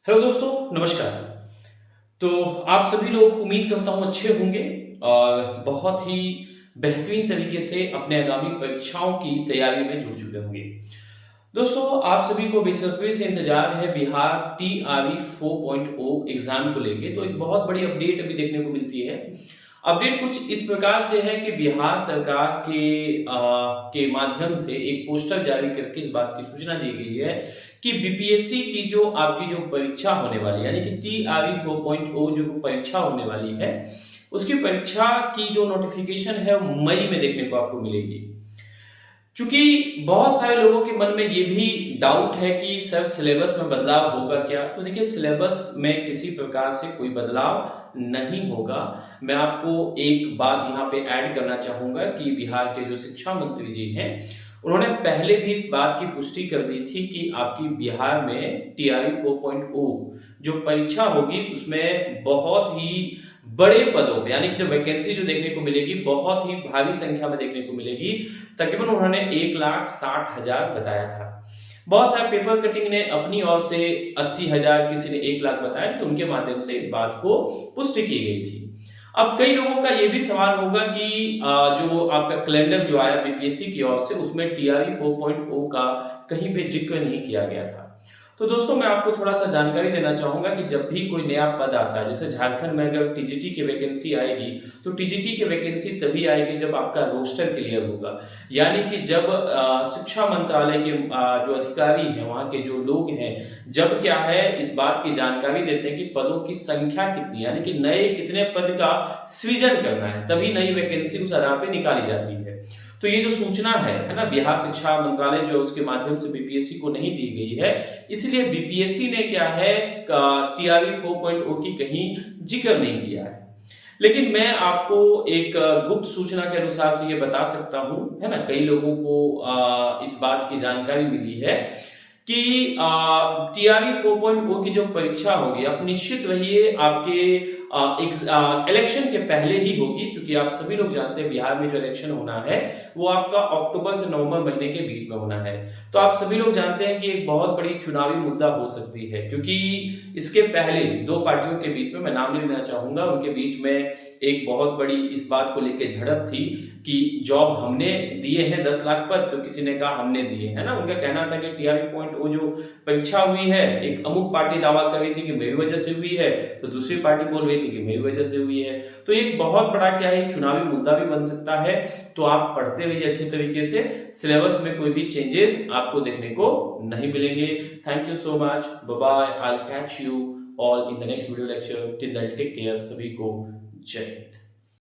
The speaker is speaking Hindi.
हेलो दोस्तों, नमस्कार। तो आप सभी लोग उम्मीद करता हूँ अच्छे होंगे और बहुत ही बेहतरीन तरीके से अपने आगामी परीक्षाओं की तैयारी में जुट चुके होंगे। दोस्तों, आप सभी को बेसब्री से इंतजार है बिहार टीआरई 4.0 एग्जाम को लेके। तो एक बहुत बड़ी अपडेट अभी देखने को मिलती है। अपडेट कुछ इस प्रकार से है कि बिहार सरकार के माध्यम से एक पोस्टर जारी करके इस बात की सूचना दी गई है कि बीपीएससी की जो आपकी जो परीक्षा होने वाली है, यानी कि टीआरई 4.0 जो परीक्षा होने वाली है, उसकी परीक्षा की जो नोटिफिकेशन है मई में देखने को आपको मिलेगी। चूंकि बहुत सारे लोगों के मन में ये भी डाउट है कि सर सिलेबस में बदलाव होगा क्या, तो देखिए सिलेबस में किसी प्रकार से कोई बदलाव नहीं होगा। मैं आपको एक बात यहाँ पे ऐड करना चाहूंगा कि बिहार के जो शिक्षा मंत्री जी हैं, उन्होंने पहले भी इस बात की पुष्टि कर दी थी कि आपकी बिहार में टीआरई 4.0 जो परीक्षा होगी उसमें बहुत ही बड़े पदों पे, यानी कि जो वैकेंसी जो देखने को मिलेगी बहुत ही भारी संख्या में देखने को मिलेगी। तकरीबन उन्होंने 1,60,000 बताया था। बहुत सारे पेपर कटिंग ने अपनी ओर से 80,000, किसी ने 1,00,000 बताया, लेकिन उनके माध्यम से इस बात को पुष्टि की गई थी। अब कई लोगों का यह भी सवाल होगा कि जो आपका कैलेंडर जो आया बीपीएससी की ओर से, उसमें टीआरई 4.0 का कहीं पे जिक्र नहीं किया गया था। तो दोस्तों, मैं आपको थोड़ा सा जानकारी देना चाहूंगा कि जब भी कोई नया पद आता है, जैसे झारखंड में अगर टीजीटी की वैकेंसी आएगी, तो टीजीटी की वैकेंसी तभी आएगी जब आपका रोस्टर क्लियर होगा। यानी कि जब शिक्षा मंत्रालय के जो अधिकारी हैं, वहां के जो लोग हैं, जब क्या है इस बात की जानकारी देते हैं कि पदों की संख्या कितनी, यानी कि नए कितने पद का सृजन करना है, तभी नई वैकेंसी उस आधार पर निकाली जाती है। तो ये जो सूचना है ना, बिहार शिक्षा मंत्रालय जो उसके माध्यम से बीपीएससी को नहीं दी गई है, इसलिए बीपीएससी ने क्या है टीआरई 4.0 की कहीं जिक्र नहीं किया है। लेकिन मैं आपको एक गुप्त सूचना के अनुसार से ये बता सकता हूं, है ना, कई लोगों को इस बात की जानकारी मिली है कि टीआरई 4.0 की जो परीक्षा होगी, आप निश्चित रहिए आपके इलेक्शन के पहले ही होगी। क्योंकि आप सभी लोग जानते हैं बिहार में जो इलेक्शन होना है वो आपका अक्टूबर से नवंबर महीने के बीच में होना है। तो आप सभी लोग जानते हैं कि एक बहुत बड़ी चुनावी मुद्दा हो सकती है, क्योंकि इसके पहले दो पार्टियों के बीच में, मैं नाम नहीं लेना चाहूंगा, उनके बीच में एक बहुत बड़ी इस बात को लेकर झड़प थी कि जॉब हमने दिए हैं 10 लाख पद, तो किसी ने कहा हमने दिए, है ना। उनका कहना था कि टीआरई 4.0 जो परीक्षा हुई है, एक अमुक पार्टी दावा कर रही थी कि मेरी वजह से हुई है, तो दूसरी पार्टी बोल रही थी कि मेरी वजह से हुई है। तो एक बहुत बड़ा क्या है, चुनावी मुद्दा भी बन सकता है। तो आप पढ़ते रहिए अच्छे तरीके से, सिलेबस में कोई भी चेंजेस आपको देखने को नहीं मिलेंगे। Thank you so much, bye bye, I will catch you all in the next video lecture. Till then take care, सभी को जय हिंद।